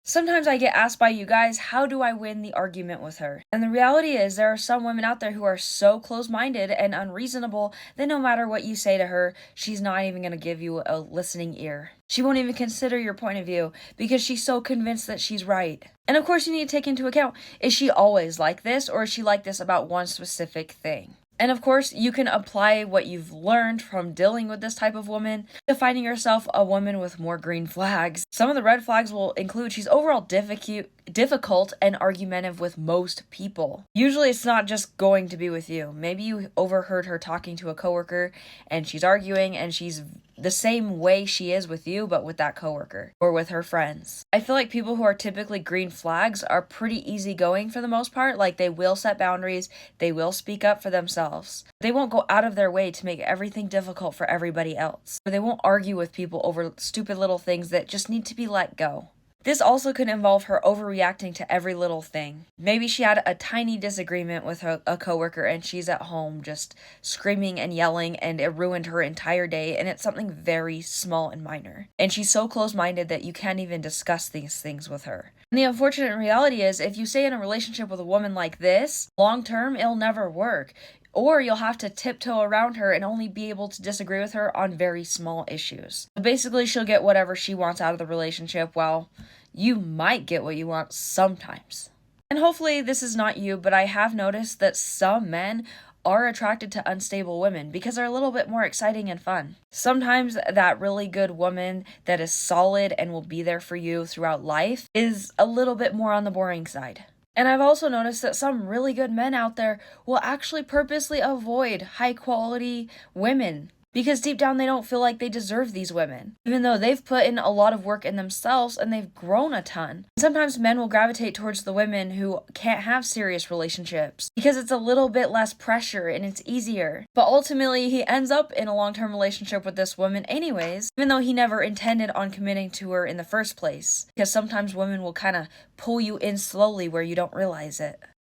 Sometimes I get asked by you guys, how do I win the argument with her? And the reality is, there are some women out there who are so close minded and unreasonable that no matter what you say to her, she's not even going to give you a listening ear. She won't even consider your point of view because she's so convinced that she's right. And of course, you need to take into account, is she always like this, or is she like this about one specific thing? And of course, you can apply what you've learned from dealing with this type of woman to finding yourself a woman with more green flags. Some of the red flags will include she's overall difficult and argumentative with most people. Usually it's not just going to be with you. Maybe you overheard her talking to a coworker and she's arguing and she's the same way she is with you, but with that coworker or with her friends. I feel like people who are typically green flags are pretty easygoing for the most part. Like, they will set boundaries, they will speak up for themselves. They won't go out of their way to make everything difficult for everybody else. Or they won't argue with people over stupid little things that just need to be let go. This also could involve her overreacting to every little thing. Maybe she had a tiny disagreement with a coworker and she's at home just screaming and yelling and it ruined her entire day, and it's something very small and minor. And she's so close-minded that you can't even discuss these things with her. And the unfortunate reality is, if you stay in a relationship with a woman like this, long term, it'll never work. Or you'll have to tiptoe around her and only be able to disagree with her on very small issues. But basically, she'll get whatever she wants out of the relationship, while you might get what you want sometimes. And hopefully this is not you, but I have noticed that some men are attracted to unstable women because they're a little bit more exciting and fun. Sometimes that really good woman that is solid and will be there for you throughout life is a little bit more on the boring side. And I've also noticed that some really good men out there will actually purposely avoid high quality women because deep down they don't feel like they deserve these women, even though they've put in a lot of work in themselves and they've grown a ton. Sometimes men will gravitate towards the women who can't have serious relationships because it's a little bit less pressure and it's easier. But ultimately, he ends up in a long-term relationship with this woman anyways, even though he never intended on committing to her in the first place, because sometimes women will kind of pull you in slowly where you don't realize it.